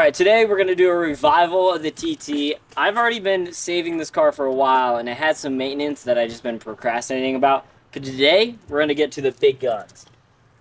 Alright, today we're going to do a revival of the TT. I've already been saving this car for a while, and it had some maintenance that I've just been procrastinating about. But today, we're going to get to the big guns.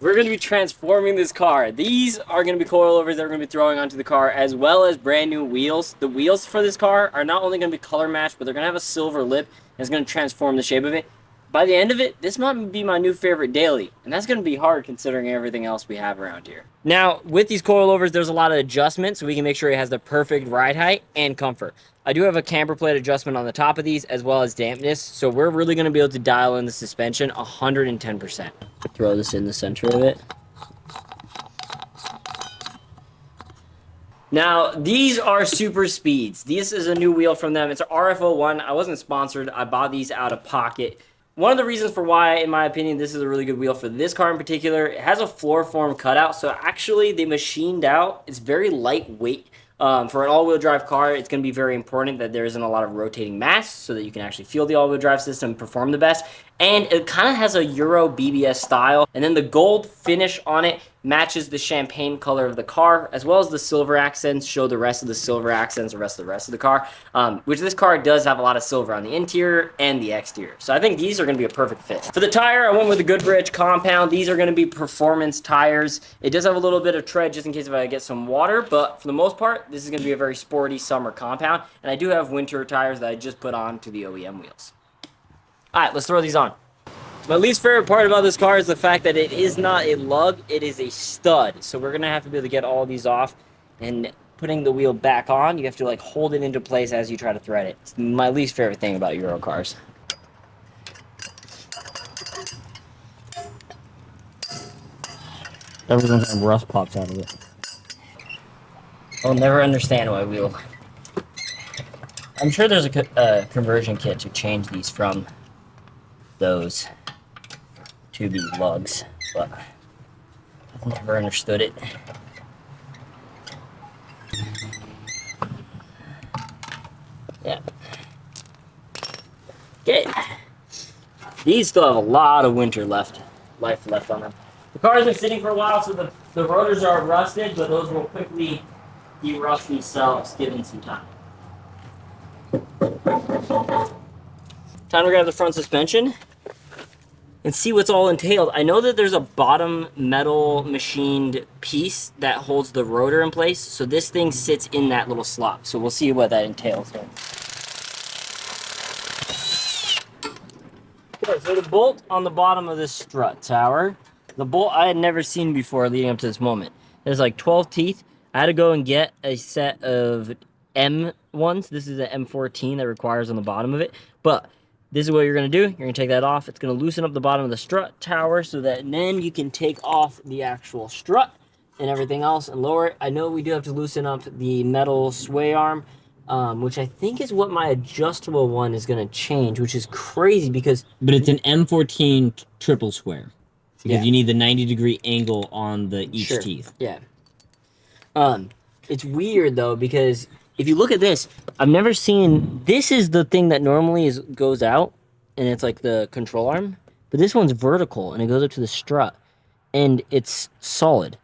We're going to be transforming this car. These are going to be coilovers that we're going to be throwing onto the car, as well as brand new wheels. The wheels for this car are not only going to be color matched, but they're going to have a silver lip, and it's going to transform the shape of it. By the end of it, this might be my new favorite daily, and that's going to be hard considering everything else we have around here. Now, with these coilovers, there's a lot of adjustments, so we can make sure it has the perfect ride height and comfort. I do have a camber plate adjustment on the top of these, as well as dampness, so we're really going to be able to dial in the suspension 110%. Throw this in the center of it. Now, these are super speeds. This is a new wheel from them. It's an RF01. I wasn't sponsored. I bought these out of pocket. One of the reasons for why, in my opinion, this is a really good wheel for this car in particular, it has a floor form cutout, so actually they machined out. It's very lightweight. For an all-wheel drive car, it's going to be very important that there isn't a lot of rotating mass so that you can actually feel the all-wheel drive system perform the best. And it kind of has a Euro BBS style. And then the gold finish on it matches the champagne color of the car, as well as the silver accents show the rest of the silver accents, the rest of the car, which this car does have a lot of silver on the interior and the exterior. So I think these are going to be a perfect fit. For the tire, I went with the Goodrich compound. These are going to be performance tires. It does have a little bit of tread just in case if I get some water, but for the most part, this is going to be a very sporty summer compound. And I do have winter tires that I just put on to the OEM wheels. All right, let's throw these on. My least favorite part about this car is the fact that it is not a lug, it is a stud. So we're gonna have to be able to get all these off, and putting the wheel back on, you have to like hold it into place as you try to thread it. It's my least favorite thing about Euro cars. Every time rust pops out of it. I'll never understand why we'll... I'm sure there's a conversion kit to change these from those to be lugs, but I've never understood it. Yeah. Okay. These still have a lot of winter life left on them. The car's been sitting for a while, so the rotors are rusted, but those will quickly de-rust themselves given some time. Time to grab the front suspension and see what's all entailed. I know that there's a bottom metal machined piece that holds the rotor in place, so this thing sits in that little slot. So we'll see what that entails here. Okay, so the bolt on the bottom of this strut tower, the bolt I had never seen before leading up to this moment. There's like 12 teeth. I had to go and get a set of M ones. This is an M14 that requires on the bottom of it, but this is what you're going to do. You're going to take that off. It's going to loosen up the bottom of the strut tower so that then you can take off the actual strut and everything else and lower it. I know we do have to loosen up the metal sway arm, which I think is what my adjustable one is going to change, which is crazy because... But it's an M14 triple square because you need the 90-degree angle on the each teeth. Yeah. It's weird, though, because... if you look at this, I've never seen... this is the thing that normally goes out, and it's like the control arm. But this one's vertical, and it goes up to the strut, and it's solid.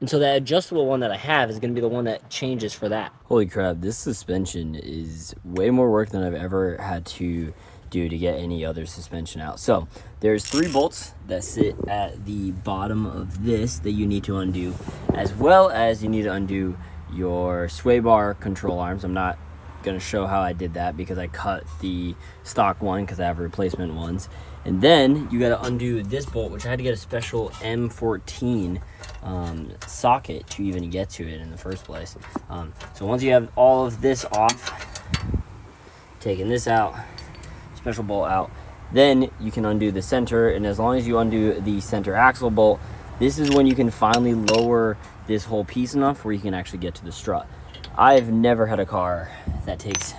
And so that adjustable one that I have is going to be the one that changes for that. Holy crap, this suspension is way more work than I've ever had to do to get any other suspension out. So, there's 3 bolts that sit at the bottom of this that you need to undo, as well as you need to undo your sway bar control arms. I'm not going to show how I did that because I cut the stock one because I have replacement ones. And then you got to undo this bolt, which I had to get a special M14 socket to even get to it in the first place. So once you have all of this off, taking this out, special bolt out, then you can undo the center. And as long as you undo the center axle bolt, this is when you can finally lower this whole piece enough where you can actually get to the strut. I've never had a car that takes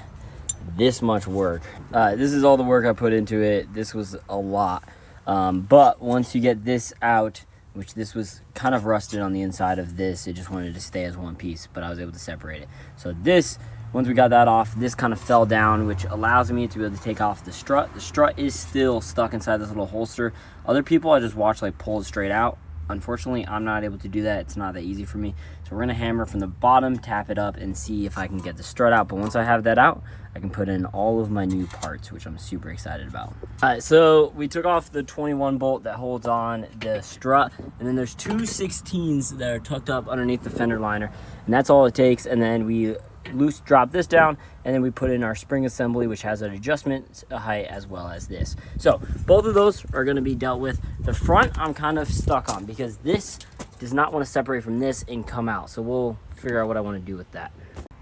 this much work. This is all the work I put into it. This was a lot. But once you get this out, which this was kind of rusted on the inside of this, it just wanted to stay as one piece, but I was able to separate it. So this, once we got that off, this kind of fell down, which allows me to be able to take off the strut. The strut is still stuck inside this little holster. Other people I just watch like pull it straight out. unfortunately, I'm not able to do that. It's not that easy for me. So we're gonna hammer from the bottom, tap it up, and see if I can get the strut out. But once I have that out, I can put in all of my new parts, which I'm super excited about. All right, so we took off the 21 bolt that holds on the strut, and then there's two 16s that are tucked up underneath the fender liner, and that's all it takes. And then we loose drop this down, and then we put in our spring assembly, which has an adjustment height as well as this. So both of those are going to be dealt with. The front I'm kind of stuck on because this does not want to separate from this and come out, so we'll figure out what I want to do with that.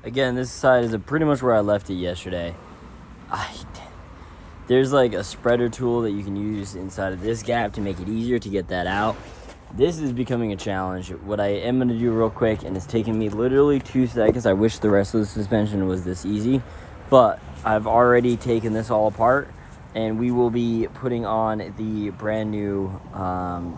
Again, this side is pretty much where I left it yesterday. There's like a spreader tool that you can use inside of this gap to make it easier to get that out. This is becoming a challenge. What I am going to do real quick, and it's taking me literally 2 seconds. I wish the rest of the suspension was this easy, but I've already taken this all apart, and we will be putting on the brand new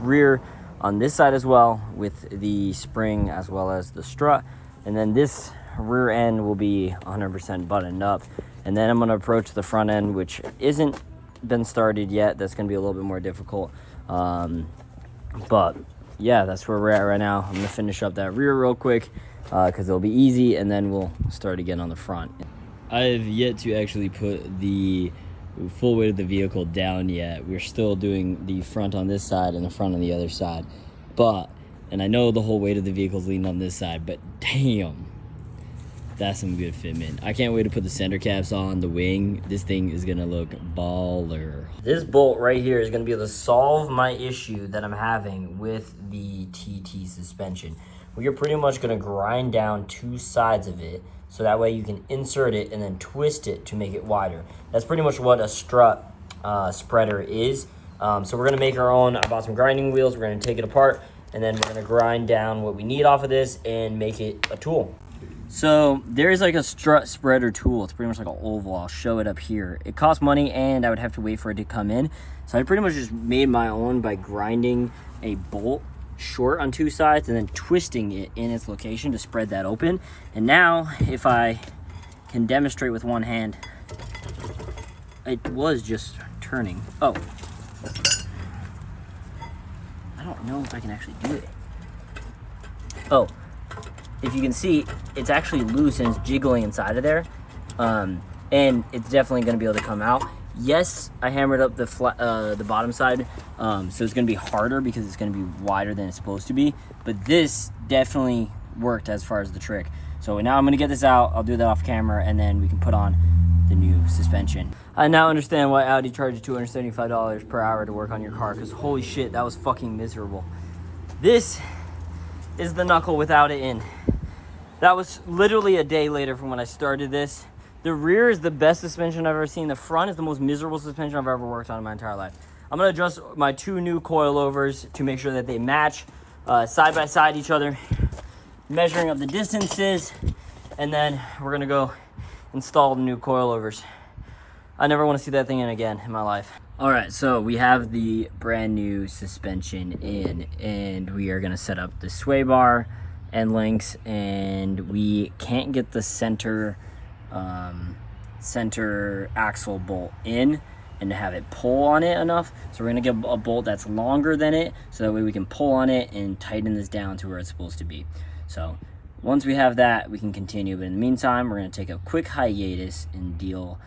rear on this side as well, with the spring as well as the strut. And then this rear end will be 100% buttoned up. And then I'm going to approach the front end, which isn't been started yet. That's going to be a little bit more difficult. But yeah, that's where we're at right now. I'm going to finish up that rear real quick because it'll be easy, and then we'll start again on the front. I have yet to actually put the full weight of the vehicle down yet. We're still doing the front on this side and the front on the other side. And I know the whole weight of the vehicle is leaning on this side, but damn, that's some good fitment. I can't wait to put the center caps on the wing. This thing is gonna look baller. This bolt right here is gonna be able to solve my issue that I'm having with the TT suspension. We are pretty much gonna grind down 2 sides of it, so that way you can insert it and then twist it to make it wider. That's pretty much what a strut spreader is. So we're gonna make our own. I bought some grinding wheels. We're gonna take it apart, and then we're gonna grind down what we need off of this and make it a tool. So there's like a strut spreader tool. It's pretty much like an oval. I'll show it up here. It costs money, and I would have to wait for it to come in. So I pretty much just made my own by grinding a bolt short on 2 sides and then twisting it in its location to spread that open. And now, if I can demonstrate with one hand, it was just turning. Oh, I don't know if I can actually do it. Oh, if you can see, it's actually loose and it's jiggling inside of there. And it's definitely gonna be able to come out. Yes, I hammered up the bottom side, so it's gonna be harder because it's gonna be wider than it's supposed to be. But this definitely worked as far as the trick. So now I'm gonna get this out. I'll do that off camera, and then we can put on the new suspension. I now understand why Audi charges $275 per hour to work on your car, because holy shit, that was fucking miserable. This is the knuckle without it in. That was literally a day later from when I started this. The rear is the best suspension I've ever seen. The front is the most miserable suspension I've ever worked on in my entire life. I'm gonna adjust my 2 new coilovers to make sure that they match side by side each other, measuring up the distances, and then we're gonna go install the new coilovers. I never want to see that thing in again in my life. All right, so we have the brand new suspension in, and we are gonna set up the sway bar end links, and we can't get the center axle bolt in and to have it pull on it enough. So we're gonna get a bolt that's longer than it, so that way we can pull on it and tighten this down to where it's supposed to be. So once we have that, we can continue. But in the meantime, we're gonna take a quick hiatus and deal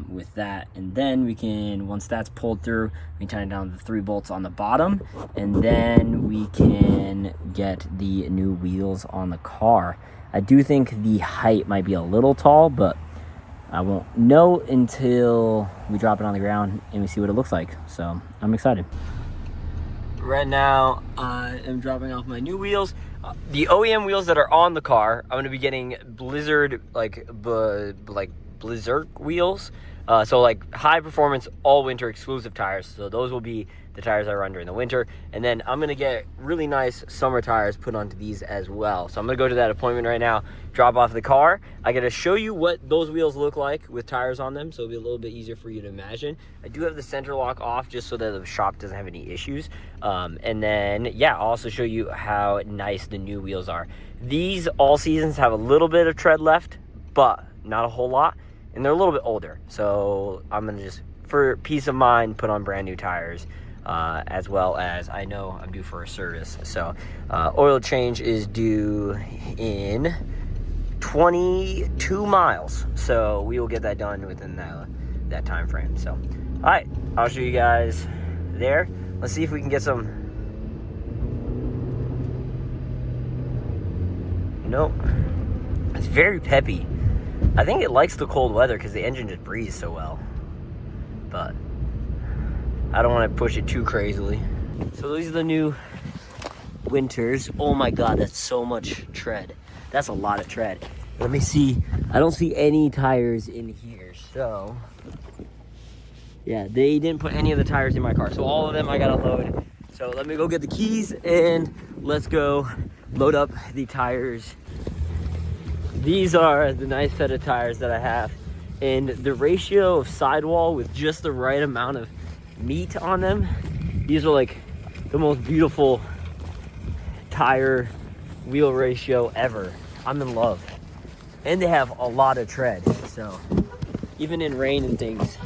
with that, and then we can, once that's pulled through, we can tighten down the 3 bolts on the bottom, and then we can get the new wheels on the car. I do think the height might be a little tall, but I won't know until we drop it on the ground and we see what it looks like. So I'm excited. Right now, I am dropping off my new wheels. The OEM wheels that are on the car, I'm gonna be getting Blizzard, Blizzard wheels. So like high performance all winter exclusive tires. So those will be the tires I run during the winter. And then I'm gonna get really nice summer tires put onto these as well. So I'm gonna go to that appointment right now, drop off the car. I gotta show you what those wheels look like with tires on them, so it'll be a little bit easier for you to imagine. I do have the center lock off just so that the shop doesn't have any issues. And then, yeah, I'll also show you how nice the new wheels are. These all seasons have a little bit of tread left, but not a whole lot. And they're a little bit older. So I'm gonna just, for peace of mind, put on brand new tires. as well as I know I'm due for a service. So oil change is due in 22 miles. So we will get that done within that time frame. So, all right, I'll show you guys there. Let's see if we can get some. Nope. It's very peppy. I think it likes the cold weather because the engine just breathes so well. But I don't want to push it too crazily. So these are the new Winters. Oh my God, that's so much tread. That's a lot of tread. Let me see. I don't see any tires in here. So yeah, they didn't put any of the tires in my car. So all of them I gotta load. So let me go get the keys and let's go load up the tires. These are the nice set of tires that I have. And the ratio of sidewall with just the right amount of meat on them, these are like the most beautiful tire wheel ratio ever. I'm in love. And they have a lot of tread. So even in rain and things,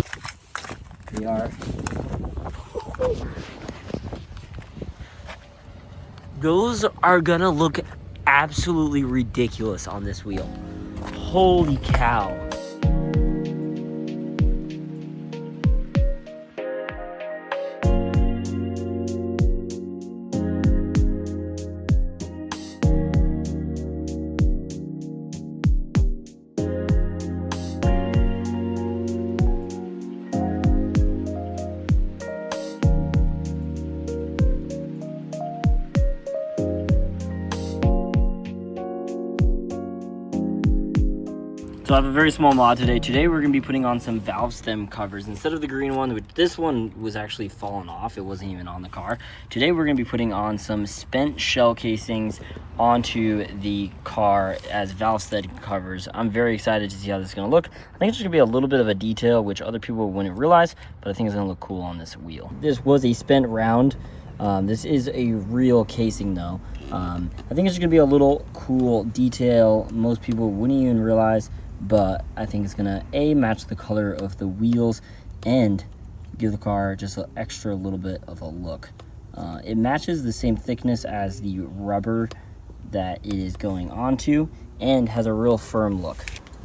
they are. Those are gonna look absolutely ridiculous on this wheel. Holy cow. So I have a very small mod today. Today we're gonna be putting on some valve stem covers. Instead of the green one, which this one was actually fallen off, it wasn't even on the car. Today we're gonna be putting on some spent shell casings onto the car as valve stem covers. I'm very excited to see how this is gonna look. I think it's gonna be a little bit of a detail, which other people wouldn't realize, but I think it's gonna look cool on this wheel. This was a spent round. This is a real casing though. I think it's gonna be a little cool detail most people wouldn't even realize, but I think it's gonna match the color of the wheels and give the car just an extra little bit of a look. It matches the same thickness as the rubber that it is going onto and has a real firm look.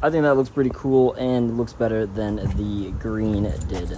I think that looks pretty cool and looks better than the green did.